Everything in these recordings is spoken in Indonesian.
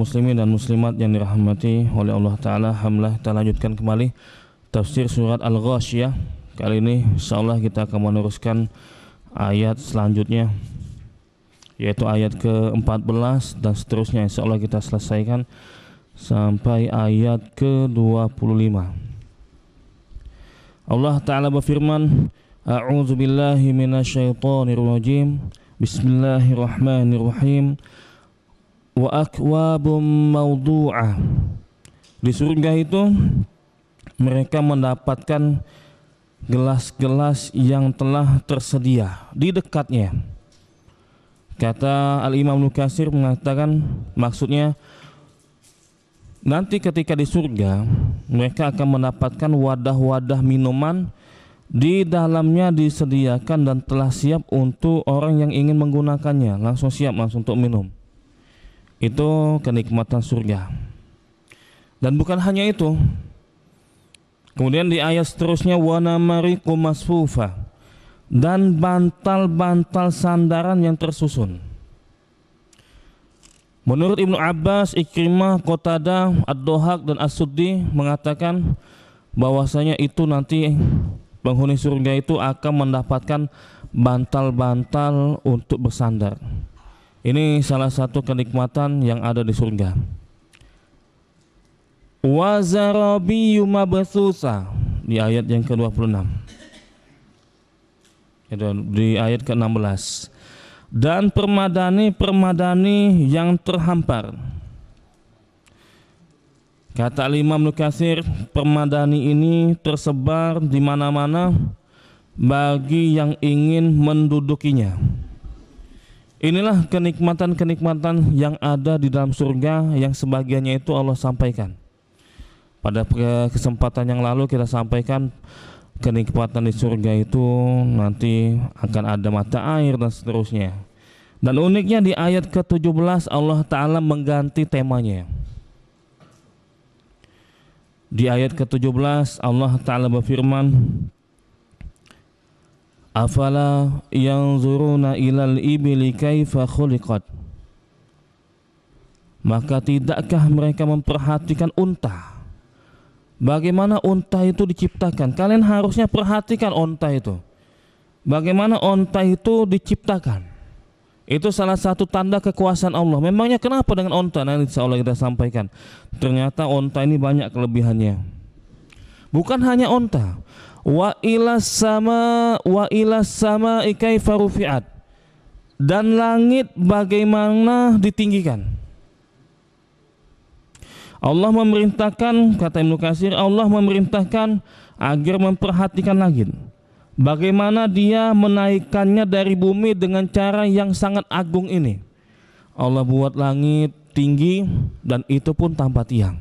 muslimin dan muslimat yang dirahmati oleh Allah Ta'ala, alhamdulillah kita lanjutkan kembali tafsir surat Al-Ghasyiyah. Kali ini insyaallah kita akan meneruskan ayat selanjutnya, yaitu ayat ke-14 dan seterusnya. Insyaallah kita selesaikan sampai ayat ke-25. Allah Ta'ala berfirman, A'udzu billahi minasyaitonir rajim. Bismillahirrahmanirrahim. Wa akwabum mawdu'ah. Di surga itu mereka mendapatkan gelas-gelas yang telah tersedia di dekatnya. Kata Al-Imam Ibnu Katsir mengatakan, maksudnya nanti ketika di surga mereka akan mendapatkan wadah-wadah minuman, di dalamnya disediakan dan telah siap untuk orang yang ingin menggunakannya, langsung siap langsung untuk minum. Itu kenikmatan surga. Dan bukan hanya itu, kemudian di ayat seterusnya, wa namariqu masfufa, dan bantal-bantal sandaran yang tersusun. Menurut Ibnu Abbas, Ikrimah, Qatadah, Ad-Dhahak dan As-Suddi mengatakan bahwasanya itu nanti penghuni surga itu akan mendapatkan bantal-bantal untuk bersandar. Ini salah satu kenikmatan yang ada di surga. Wa zarabiyyu mabthusa, di ayat yang ke-26. Di ayat ke-16. Dan permadani-permadani yang terhampar. Kata Imam Ibnu Katsir, permadani ini tersebar di mana-mana bagi yang ingin mendudukinya. Inilah kenikmatan-kenikmatan yang ada di dalam surga, yang sebagiannya itu Allah sampaikan. Pada kesempatan yang lalu kita sampaikan kenikmatan di surga itu nanti akan ada mata air dan seterusnya. Dan uniknya di ayat ke-17 Allah Ta'ala mengganti temanya. Di ayat ke-17 Allah Ta'ala berfirman, afala yanzuruna ilal ibili kaifa khuliqat. Maka tidakkah mereka memperhatikan unta, bagaimana unta itu diciptakan? Kalian harusnya perhatikan unta itu, bagaimana unta itu diciptakan. Itu salah satu tanda kekuasaan Allah. Memangnya kenapa dengan unta? Nanti insyaallah kita sampaikan. Ternyata unta ini banyak kelebihannya. Bukan hanya unta. Wa ilas sama kaifa rufi'at, dan langit bagaimana ditinggikan. Allah memerintahkan, kata Ibnu Katsir, Allah memerintahkan agar memperhatikan langit, bagaimana dia menaikkannya dari bumi dengan cara yang sangat agung ini. Allah buat langit tinggi dan itu pun tanpa tiang.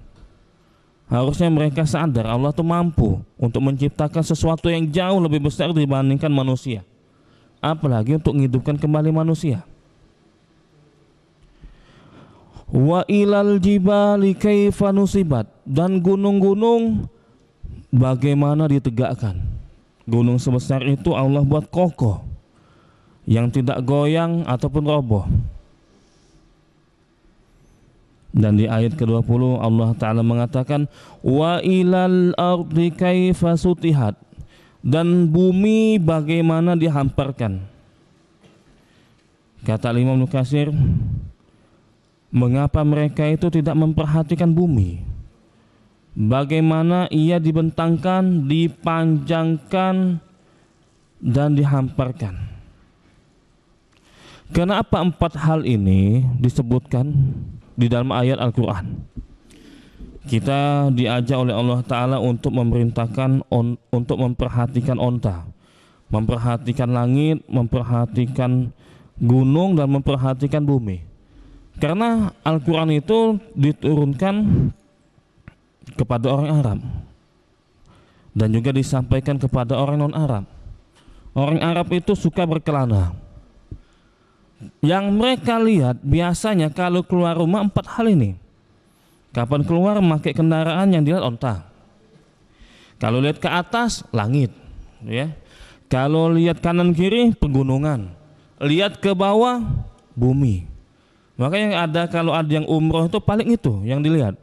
Harusnya mereka sadar Allah itu mampu untuk menciptakan sesuatu yang jauh lebih besar dibandingkan manusia, apalagi untuk menghidupkan kembali manusia. Wa ilal jibali kaifa nusibat, dan gunung-gunung bagaimana ditegakkan. Gunung sebesar itu Allah buat kokoh, yang tidak goyang ataupun roboh. Dan di ayat ke-20 Allah Ta'ala mengatakan, wa ilal ardi kaifa sutihat, dan bumi bagaimana dihamparkan. Kata Imam Ibnu Katsir, mengapa mereka itu tidak memperhatikan bumi, bagaimana ia dibentangkan, dipanjangkan dan dihamparkan. Kenapa 4 hal ini disebutkan di dalam ayat Al-Quran? Kita diajak oleh Allah Ta'ala untuk memerintahkan untuk memperhatikan onta, memperhatikan langit, memperhatikan gunung, dan memperhatikan bumi. Karena Al-Quran itu diturunkan kepada orang Arab dan juga disampaikan kepada orang non-Arab. Orang Arab itu suka berkelana. Yang mereka lihat biasanya kalau keluar rumah 4 hal ini. Kapan keluar memakai kendaraan yang dilihat onta. Kalau lihat ke atas, langit, ya. Kalau lihat kanan kiri, pegunungan. Lihat ke bawah, bumi. Maka yang ada kalau ada yang umroh itu paling itu yang dilihat.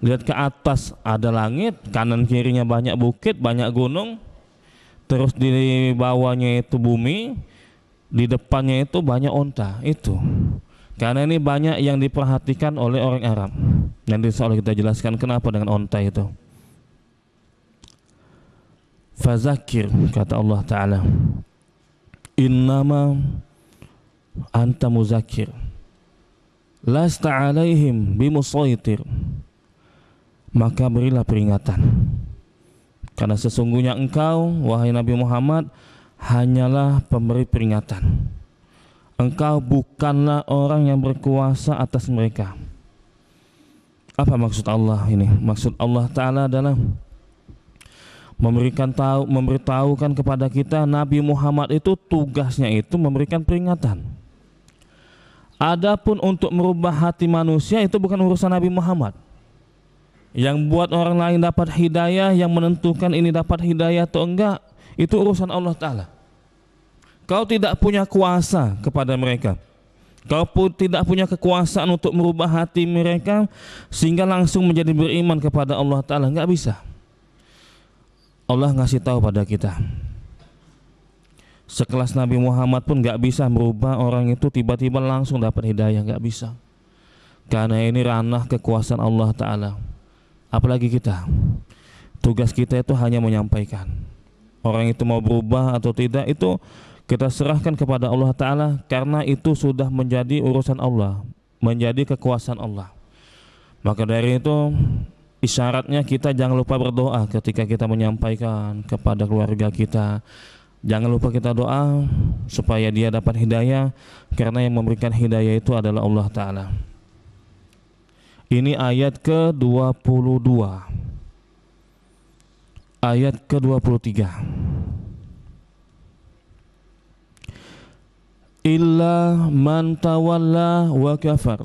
Lihat ke atas ada langit, kanan kirinya banyak bukit, banyak gunung, terus di bawahnya itu bumi, di depannya itu banyak onta. Itu karena ini banyak yang diperhatikan oleh orang Arab. Nanti insya Allah kita jelaskan kenapa dengan onta itu. Fazakir, kata Allah Ta'ala, innama anta muzakir lasta alaihim bimusaitir, maka berilah peringatan, karena sesungguhnya engkau, wahai Nabi Muhammad, hanyalah pemberi peringatan. Engkau bukanlah orang yang berkuasa atas mereka. Apa maksud Allah ini? Maksud Allah Ta'ala adalah memberitahukan kepada kita Nabi Muhammad itu tugasnya itu memberikan peringatan. Adapun untuk merubah hati manusia itu bukan urusan Nabi Muhammad. Yang buat orang lain dapat hidayah, yang menentukan ini dapat hidayah atau enggak, itu urusan Allah Ta'ala. Kau tidak punya kuasa kepada mereka. Kau pun tidak punya kekuasaan untuk merubah hati mereka sehingga langsung menjadi beriman kepada Allah Ta'ala. Enggak bisa. Allah ngasih tahu pada kita, sekelas Nabi Muhammad pun gak bisa merubah orang itu tiba-tiba langsung dapat hidayah, gak bisa. Karena ini ranah kekuasaan Allah Ta'ala. Apalagi kita, tugas kita itu hanya menyampaikan. Orang itu mau berubah atau tidak itu kita serahkan kepada Allah Ta'ala, karena itu sudah menjadi urusan Allah, menjadi kekuasaan Allah. Maka dari itu isyaratnya kita jangan lupa berdoa ketika kita menyampaikan kepada keluarga kita. Jangan lupa kita doa supaya dia dapat hidayah, karena yang memberikan hidayah itu adalah Allah Ta'ala. Ini ayat ke-22. Ayat ke-23. Illa man tawalla wa kafar.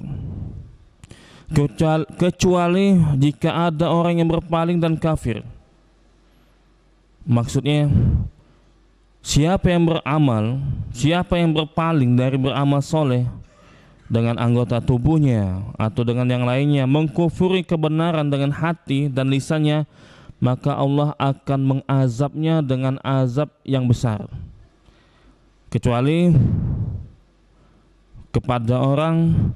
Kecuali jika ada orang yang berpaling dan kafir. Maksudnya, siapa yang beramal, siapa yang berpaling dari beramal soleh dengan anggota tubuhnya atau dengan yang lainnya, mengkufuri kebenaran dengan hati dan lisannya, maka Allah akan mengazabnya dengan azab yang besar. Kecuali kepada orang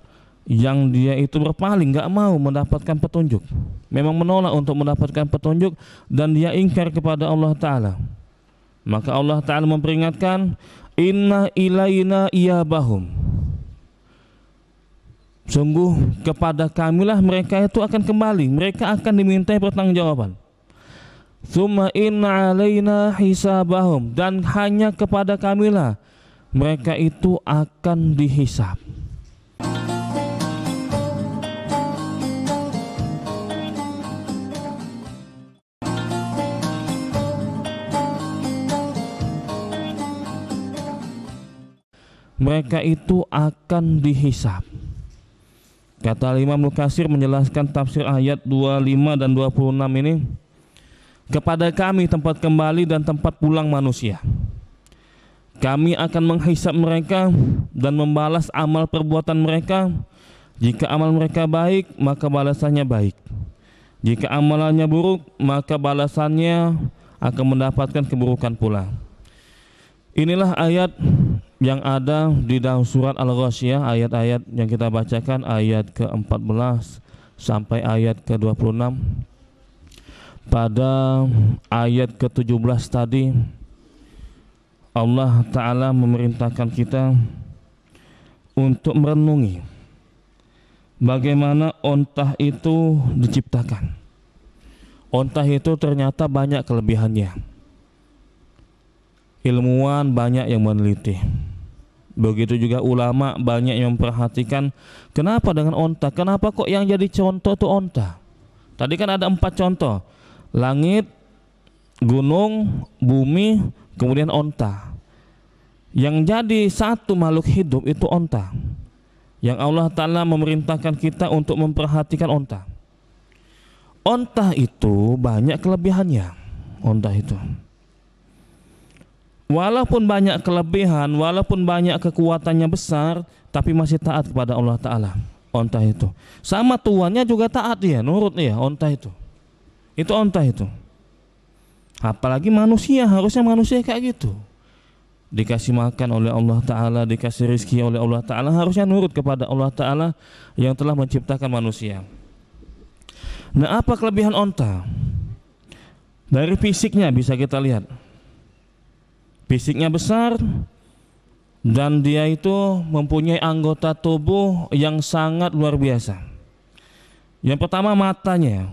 yang dia itu berpaling, gak mau mendapatkan petunjuk, memang menolak untuk mendapatkan petunjuk, dan dia ingkar kepada Allah Ta'ala, maka Allah Ta'ala memperingatkan, inna ilaina iyabahum, sungguh kepada kamilah mereka itu akan kembali, mereka akan dimintai pertanggungjawaban. Tsumma inna alaina hisabahum, dan hanya kepada kamilah mereka itu akan dihisab. Mereka itu akan dihisab. Kata Imam Mukatsir menjelaskan tafsir ayat 25 dan 26 ini, kepada kami tempat kembali dan tempat pulang manusia. Kami akan menghisab mereka dan membalas amal perbuatan mereka. Jika amal mereka baik, maka balasannya baik. Jika amalannya buruk, maka balasannya akan mendapatkan keburukan pula. Inilah ayat yang ada di dalam surat Al-Ghasyiyah, ayat-ayat yang kita bacakan, ayat ke-14 sampai ayat ke-26. Pada ayat ke-17 tadi, Allah Ta'ala memerintahkan kita untuk merenungi bagaimana ontah itu diciptakan. Ontah itu ternyata banyak kelebihannya. Ilmuwan banyak yang meneliti. Begitu juga ulama banyak yang memperhatikan kenapa dengan onta, kenapa kok yang jadi contoh itu onta. Tadi kan ada 4 contoh, langit, gunung, bumi, kemudian onta. Yang jadi satu makhluk hidup itu onta, yang Allah Ta'ala memerintahkan kita untuk memperhatikan onta. Onta itu banyak kelebihannya. Onta itu walaupun banyak kelebihan, walaupun banyak kekuatannya besar, tapi masih taat kepada Allah Ta'ala. Onta itu sama tuannya juga taat, dia nurut dia. Onta itu onta itu. Apalagi manusia, harusnya manusia kayak gitu, dikasih makan oleh Allah Ta'ala, dikasih rezeki oleh Allah Ta'ala, harusnya nurut kepada Allah Ta'ala yang telah menciptakan manusia. Nah, apa kelebihan onta? Dari fisiknya bisa kita lihat, fisiknya besar, dan dia itu mempunyai anggota tubuh yang sangat luar biasa. Yang pertama, matanya.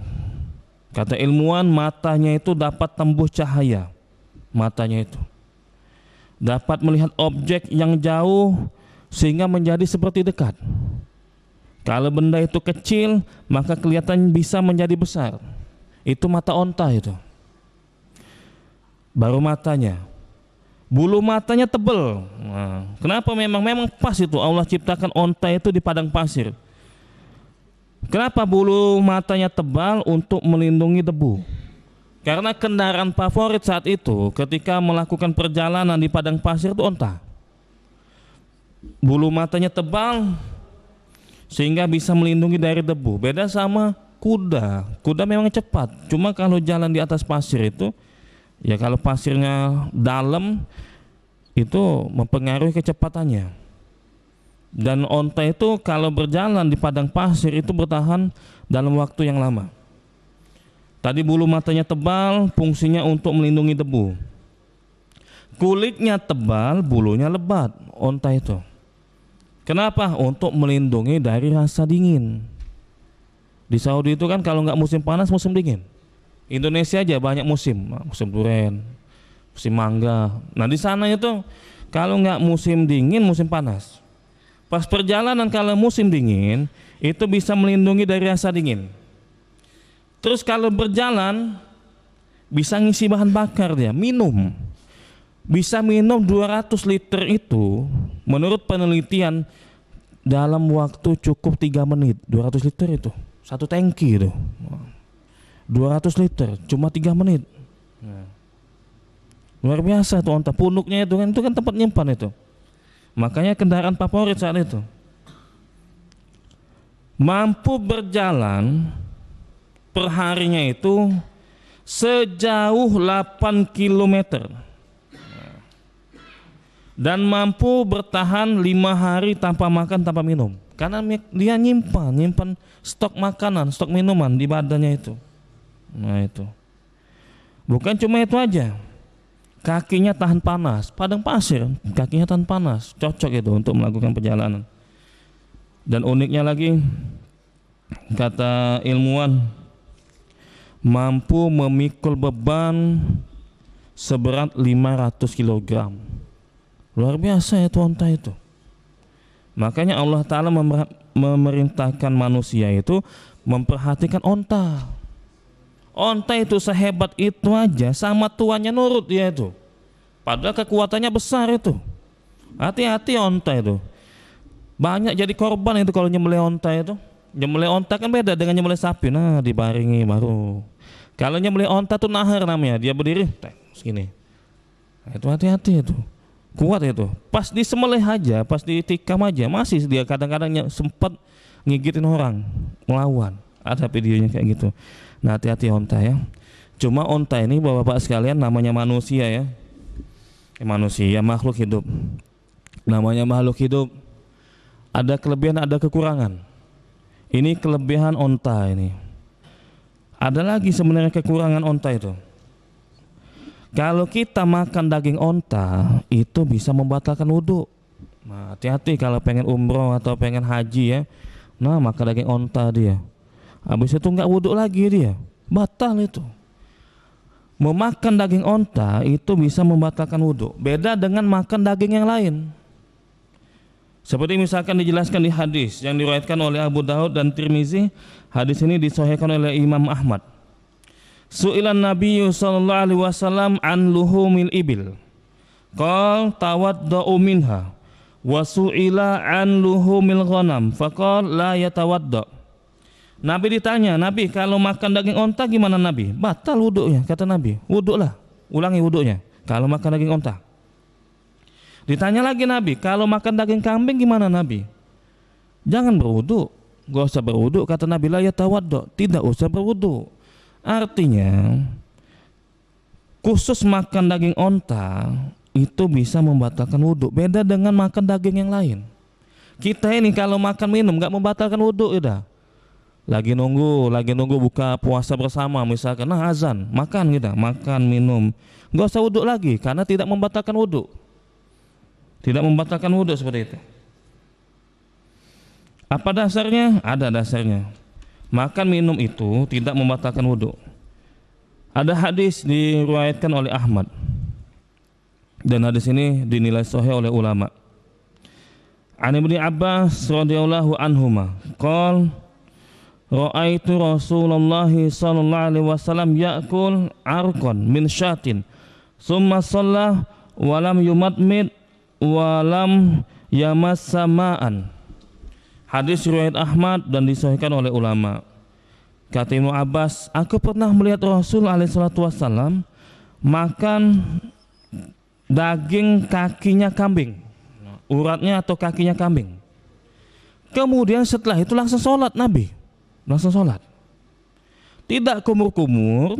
Kata ilmuwan, matanya itu dapat tembus cahaya. Matanya itu dapat melihat objek yang jauh sehingga menjadi seperti dekat. Kalau benda itu kecil, maka kelihatan bisa menjadi besar. Itu mata onta itu. Baru matanya. Bulu matanya tebal. Nah, kenapa? Memang pas itu Allah ciptakan onta itu di padang pasir. Kenapa bulu matanya tebal? Untuk melindungi debu. Karena kendaraan favorit saat itu ketika melakukan perjalanan di padang pasir itu onta. Bulu matanya tebal sehingga bisa melindungi dari debu. Beda sama kuda. Kuda memang cepat. Cuma kalau jalan di atas pasir itu, ya kalau pasirnya dalam itu mempengaruhi kecepatannya. Dan onta itu kalau berjalan di padang pasir itu bertahan dalam waktu yang lama. Tadi bulu matanya tebal, fungsinya untuk melindungi debu. Kulitnya tebal, bulunya lebat, onta itu. Kenapa? Untuk melindungi dari rasa dingin. Di Saudi itu kan kalau nggak musim panas, musim dingin. Indonesia aja banyak musim, musim durian, musim mangga. Nah di sana itu kalau nggak musim dingin, musim panas. Pas perjalanan kalau musim dingin itu bisa melindungi dari rasa dingin. Terus kalau berjalan bisa ngisi bahan bakar dia, minum. Bisa minum 200 liter itu menurut penelitian dalam waktu cukup 3 menit. 200 liter itu, satu tangki itu. 200 liter cuma 3 menit. Luar biasa tuh onta. Punuknya itu kan tempat nyimpan itu. Makanya kendaraan favorit saat itu. Mampu berjalan perharinya itu sejauh 8 km. Dan mampu bertahan 5 hari tanpa makan, tanpa minum. Karena dia nyimpan stok makanan, stok minuman di badannya itu. Nah itu. Bukan cuma itu aja. Kakinya tahan panas, padang pasir, kakinya tahan panas, cocok itu untuk melakukan perjalanan. Dan uniknya lagi, kata ilmuwan, mampu memikul beban seberat 500 kg. Luar biasa itu onta itu. Makanya Allah Ta'ala memerintahkan manusia itu memperhatikan onta. Onta itu sehebat itu aja, sama tuannya nurut dia itu. Padahal kekuatannya besar itu. Hati-hati onta itu. Banyak jadi korban itu kalau nyembelih onta itu. Nyembelih onta kan beda dengan nyembelih sapi. Nah dibaringi baru. Kalau nyembelih onta tuh nahar namanya. Dia berdiri segini. Nah, itu hati-hati itu. Kuat itu. Pas disembelih aja, pas ditikam aja, masih dia kadang-kadang sempat ngigitin orang, melawan. Ada videonya kayak gitu. Nah hati-hati onta ya. Cuma onta ini bapak-bapak sekalian namanya manusia ya. Manusia makhluk hidup. Namanya makhluk hidup. Ada kelebihan, ada kekurangan. Ini kelebihan onta ini. Ada lagi sebenarnya kekurangan onta itu. Kalau kita makan daging onta itu bisa membatalkan wudhu. Nah hati-hati kalau pengen umroh atau pengen haji ya. Nah makan daging onta dia. Habis itu nggak wudhu lagi dia, batal itu. Memakan daging onta itu bisa membatalkan wudhu. Beda dengan makan daging yang lain. Seperti misalkan dijelaskan di hadis yang diriwayatkan oleh Abu Daud dan Tirmizi. Hadis ini disahihkan oleh Imam Ahmad. Su'ilan Nabiyyu sallallahu alaihi wasallam an luhumil ibil. Qal tawadda'u minha. Wa su'ila an luhumil ghanam. Faqal la yatawadda'. Nabi ditanya, Nabi kalau makan daging onta gimana Nabi? Batal wuduknya, kata Nabi. Wuduklah, ulangi wuduknya kalau makan daging onta. Ditanya lagi Nabi, kalau makan daging kambing gimana Nabi? Jangan berwudu, gak usah berwudu, kata Nabi, la yatawaddo, tidak usah berwudu. Artinya khusus makan daging onta itu bisa membatalkan wudu, beda dengan makan daging yang lain. Kita ini kalau makan minum gak membatalkan wudu, udah. Lagi nunggu buka puasa bersama misalkan, nah azan, makan kita, makan minum, gak usah wudu lagi karena tidak membatalkan wudu. Tidak membatalkan wudu seperti itu. Apa dasarnya? Ada dasarnya. Makan minum itu tidak membatalkan wudu. Ada hadis diriwayatkan oleh Ahmad, dan hadis ini dinilai sahih oleh ulama. An Ibnu Abbas radhiyallahu anhuma qala ra'aitu Rasulullah sallallahu alaihi wasallam ya'kul arqan min syatin summa shalla wa lam yumadmid walam yamassamaan. Hadis riwayat Ahmad dan disahihkan oleh ulama. Kata Ibnu Abbas, aku pernah melihat Rasul alaihi salatu wasallam makan daging kakinya kambing, uratnya atau kakinya kambing. Kemudian setelah itu langsung sholat Nabi, langsung sholat, tidak kumur-kumur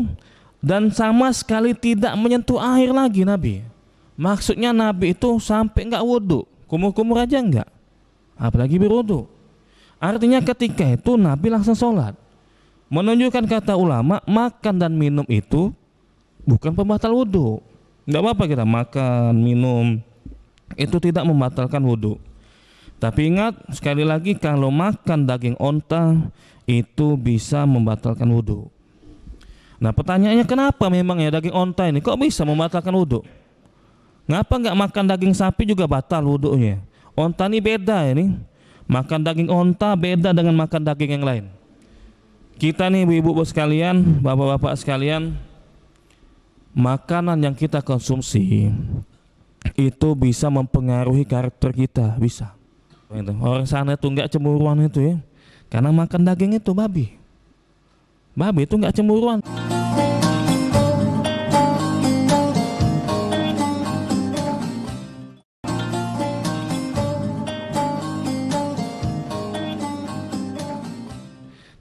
dan sama sekali tidak menyentuh air lagi Nabi. Maksudnya Nabi itu sampai enggak wudu, kumur-kumur aja enggak, apalagi berwudu. Artinya ketika itu Nabi langsung sholat, menunjukkan kata ulama makan dan minum itu bukan pembatal wudu. Enggak apa-apa kita makan minum, itu tidak membatalkan wudu. Tapi ingat sekali lagi, kalau makan daging onta itu bisa membatalkan wudu. Nah pertanyaannya, kenapa memang ya daging onta ini kok bisa membatalkan wudu? Ngapa nggak makan daging sapi juga batal wudunya? Onta ini beda ini. Makan daging onta beda dengan makan daging yang lain. Kita nih ibu-ibu sekalian, bapak-bapak sekalian, makanan yang kita konsumsi itu bisa mempengaruhi karakter kita, bisa. Orang sana itu nggak cemburuan itu ya, karena makan daging itu babi. Babi itu nggak cemburuan.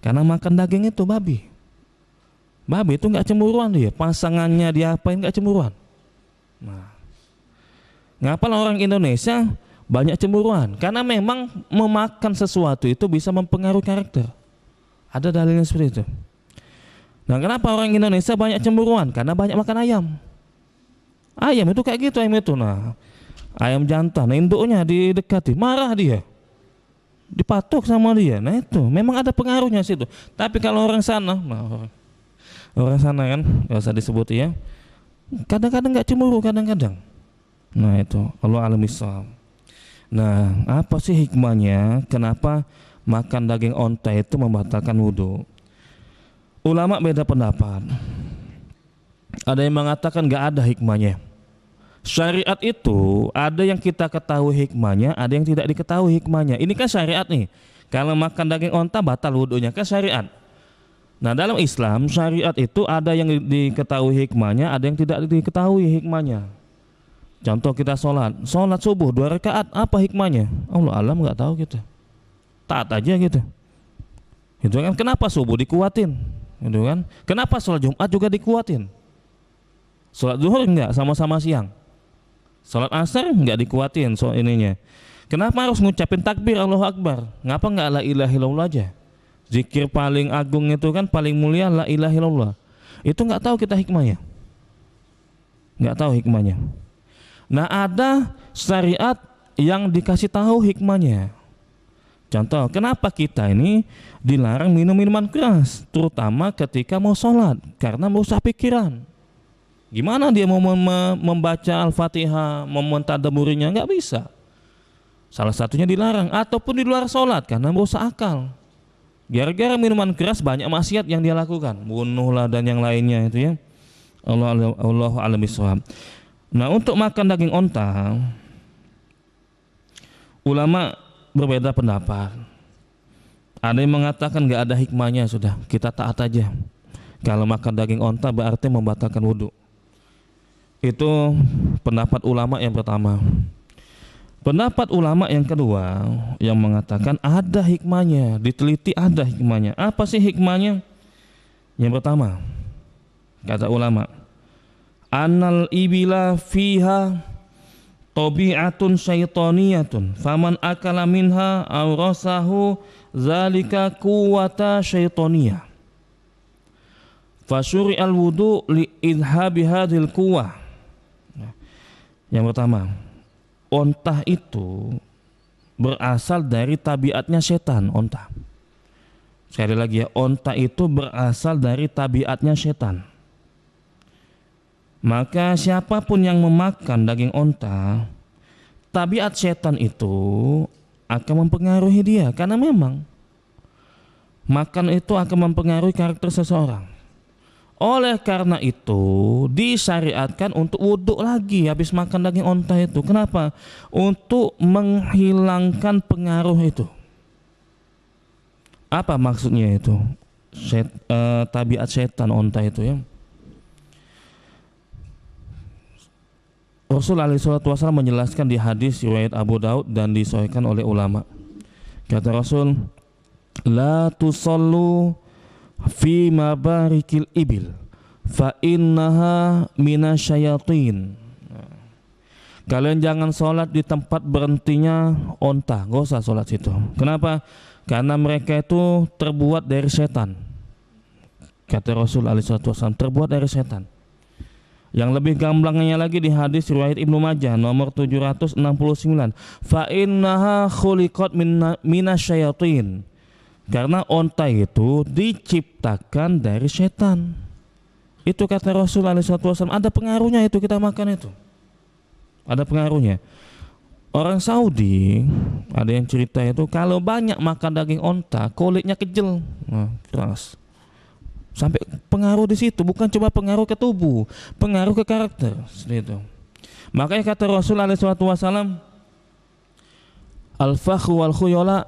Karena makan daging itu babi. Babi itu nggak cemburuan dia, pasangannya dia apain nggak cemburuan. Nah, ngapa orang Indonesia banyak cemburuan? Karena memang memakan sesuatu itu bisa mempengaruhi karakter. Ada dalilnya seperti itu. Nah, kenapa orang Indonesia banyak cemburuan? Karena banyak makan ayam. Ayam itu kayak gitu, ayam itu. Nah, ayam jantan, induknya didekati, marah dia, dipatok sama dia. Nah itu memang ada pengaruhnya situ. Tapi kalau orang sana, nah, orang sana kan nggak usah disebut ya, kadang-kadang nggak cemburu, kadang-kadang. Nah itu Allah alam bisawab. Nah apa sih hikmahnya kenapa makan daging onta itu membatalkan wudu? Ulama beda pendapat. Ada yang mengatakan nggak ada hikmahnya. Syariat itu ada yang kita ketahui hikmahnya, ada yang tidak diketahui hikmahnya. Ini kan syariat nih. Kalau makan daging onta batal wudunya, kan syariat. Nah dalam Islam syariat itu ada yang diketahui hikmahnya, ada yang tidak diketahui hikmahnya. Contoh kita sholat subuh 2 rakaat, apa hikmahnya? Allah alam, nggak tahu kita. Taat aja gitu. Itu kan kenapa subuh dikuatin? Gitu kan? Kenapa sholat Jumat juga dikuatin? Sholat zuhur enggak, sama-sama siang. Sholat asar enggak dikuatin soal ininya. Kenapa harus ngucapin takbir Allahu Akbar? Ngapa enggak la ilaha illallah aja? Zikir paling agung itu kan paling mulia la ilaha illallah. Itu enggak tahu kita hikmahnya. Enggak tahu hikmahnya. Nah ada syariat yang dikasih tahu hikmahnya. Contoh, kenapa kita ini dilarang minum minuman keras, terutama ketika mau sholat, karena merusak pikiran. Gimana dia mau membaca Al-Fatihah, mentadabburinya, nggak bisa. Salah satunya dilarang, ataupun di luar sholat karena merusak akal. Gara-gara minuman keras banyak maksiat yang dia lakukan, bunuh lah dan yang lainnya itu ya. Allahu a'lam bishawab. Nah untuk makan daging onta, ulama berbeda pendapat. Ada yang mengatakan nggak ada hikmahnya, sudah kita taat aja. Kalau makan daging onta berarti membatalkan wudu. Itu pendapat ulama yang pertama. Pendapat ulama yang kedua yang mengatakan ada hikmahnya, diteliti ada hikmahnya. Apa sih hikmahnya? Yang pertama, kata ulama, annal ibila fiha tabi'atun syaitaniyatun faman akala minha awrasahu zalika quwwata syaitaniyah fasyuri al wudu li idhabi hadhil quwwah. Yang pertama, onta itu berasal dari tabiatnya setan. Onta, sekali lagi ya, onta itu berasal dari tabiatnya setan. Maka siapapun yang memakan daging onta, tabiat setan itu akan mempengaruhi dia, karena memang makan itu akan mempengaruhi karakter seseorang. Oleh karena itu disyariatkan untuk wudhu lagi habis makan daging onta itu. Kenapa? Untuk menghilangkan pengaruh itu. Apa maksudnya itu? Tabiat setan onta itu ya. Rasul SAW menjelaskan di hadis riwayat Abu Daud dan disahihkan oleh ulama. Kata Rasul, la tusallu fi mabarikil ibil fa innaha minasyayatin. Kalian jangan sholat di tempat berhentinya onta, gak usah sholat situ. Kenapa? Karena mereka itu terbuat dari setan. Kata Rasul SAW, terbuat dari setan. Yang lebih gamblangnya lagi di hadis riwayat Ibnu Majah nomor 769, fa innaha khuliqat minasyayatin. Karena onta itu diciptakan dari setan. Itu kata Rasulullah SAW. Ada pengaruhnya itu kita makan itu. Ada pengaruhnya. Orang Saudi ada yang cerita itu kalau banyak makan daging onta, kulitnya kejel, keras. Sampai pengaruh di situ, bukan cuma pengaruh ke tubuh, pengaruh ke karakter. Seperti itu. Makanya kata Rasulullah SAW, al-fakhu wal khuyala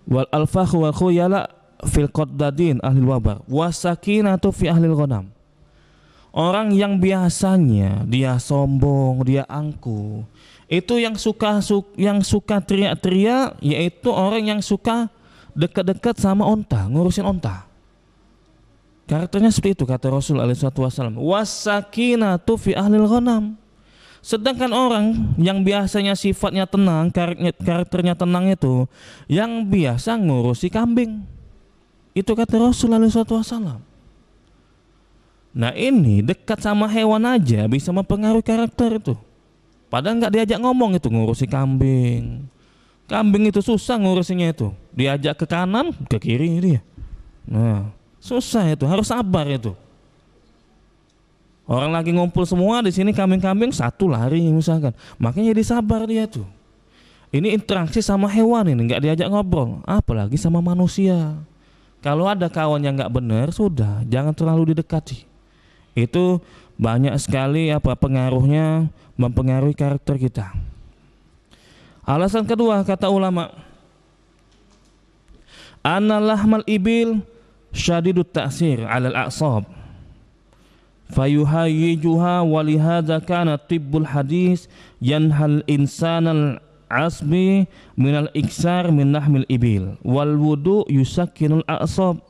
wal alfakhu wal khuyala fil qaddadin ahlil wabar wasakinatu fi ahlil ghanam. Orang yang biasanya dia sombong, dia angkuh, itu yang suka teriak-teriak, yaitu orang yang suka dekat-dekat sama onta, ngurusin onta. Karakternya seperti itu kata Rasul SAW. Wasakinatu fi ahlil ghanam. Sedangkan orang yang biasanya sifatnya tenang, karakternya tenang itu, yang biasa ngurusi kambing. Itu kata Rasulullah SAW. Nah ini dekat sama hewan aja bisa mempengaruhi karakter itu. Padahal nggak diajak ngomong itu ngurusi kambing. Kambing itu susah ngurusinya itu. Diajak ke kanan, ke kiri dia. Nah susah itu, harus sabar itu. Orang lagi ngumpul semua di sini kambing-kambing satu lari misalkan, makanya jadi sabar dia tuh. Ini interaksi sama hewan ini nggak diajak ngobrol, apalagi sama manusia. Kalau ada kawan yang nggak benar, sudah jangan terlalu didekati. Itu banyak sekali pengaruhnya mempengaruhi karakter kita. Alasan kedua kata ulama, anna lahmal ibil syadidut ta'sir 'alal a'sab fayuhayyijuha walihadza kana tibbul hadis yanhal insanal asbi minal iksar min lahmil ibil wal wudu yusakkinul a'sab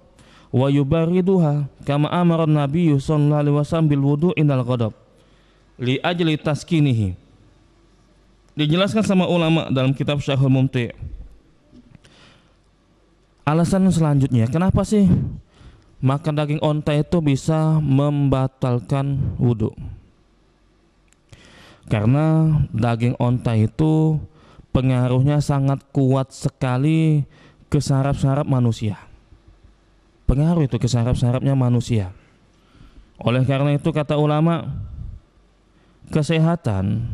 wa yubariduha kama amara Nabi sallallahu alaihi wasallam bil wudu indal ghadab li ajli taskinihi. Dijelaskan sama ulama dalam kitab Syarhul Mumti'. Alasan selanjutnya, kenapa sih makan daging onta itu bisa membatalkan wudhu? Karena daging onta itu pengaruhnya sangat kuat sekali ke saraf-saraf manusia. Pengaruh itu ke saraf-sarafnya manusia. Oleh karena itu kata ulama, kesehatan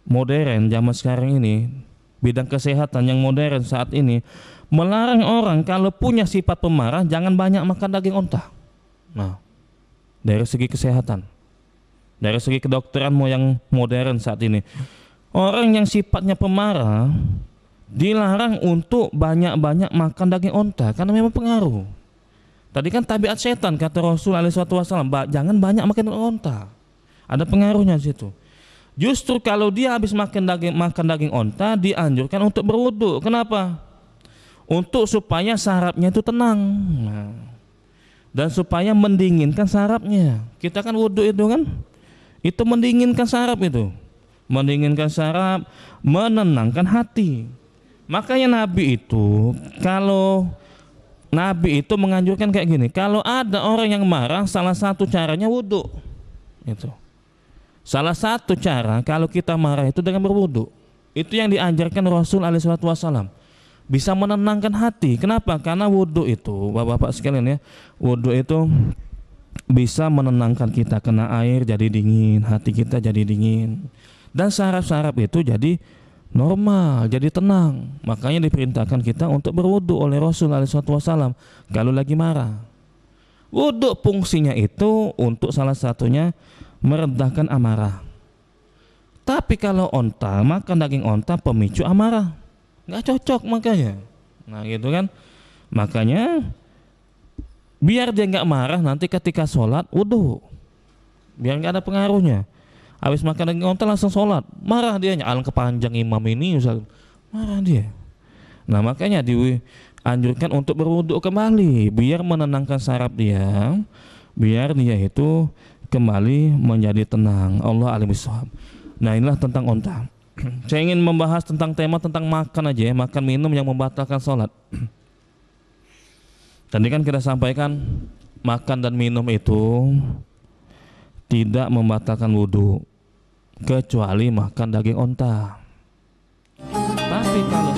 modern zaman sekarang ini, bidang kesehatan yang modern saat ini melarang orang kalau punya sifat pemarah jangan banyak makan daging onta. Nah, dari segi kesehatan, dari segi kedokteran yang modern saat ini, orang yang sifatnya pemarah dilarang untuk banyak-banyak makan daging onta karena memang pengaruh. Tadi kan tabiat setan kata Rasulullah SAW, jangan banyak makan daging onta. Ada pengaruhnya di situ. Justru kalau dia habis makan daging onta dianjurkan untuk berwudu. Kenapa? Untuk supaya sarafnya itu tenang. Nah, dan supaya mendinginkan sarafnya. Kita kan wudu itu kan, itu mendinginkan saraf itu, mendinginkan saraf, menenangkan hati. Makanya Nabi itu menganjurkan kayak gini, kalau ada orang yang marah, salah satu caranya wudu. Itu salah satu cara kalau kita marah itu dengan berwudu. Itu yang diajarkan Rasul alaihi wasallam. Bisa menenangkan hati. Kenapa? Karena wudu itu, bapak-bapak sekalian ya, wudu itu bisa menenangkan kita. Kena air jadi dingin, hati kita jadi dingin, dan saraf-saraf itu jadi normal, jadi tenang. Makanya diperintahkan kita untuk berwudu oleh Rasul SAW kalau lagi marah. Wudu fungsinya itu untuk salah satunya meredahkan amarah. Tapi kalau onta, makan daging onta pemicu amarah, nggak cocok makanya. Nah gitu kan. Makanya biar dia nggak marah nanti ketika sholat wudu, biar nggak ada pengaruhnya. Habis makan daging onta langsung sholat, marah dia, alangkah kepanjang imam ini, marah dia. Nah makanya dianjurkan untuk berwudu kembali, biar menenangkan saraf dia, biar dia itu kembali menjadi tenang. Allah alim bishawab. Nah inilah tentang onta. Saya ingin membahas tentang tema tentang makan aja ya, makan minum yang membatalkan sholat. Tadi kan kita sampaikan makan dan minum itu tidak membatalkan wudu kecuali makan daging onta. Tapi kalau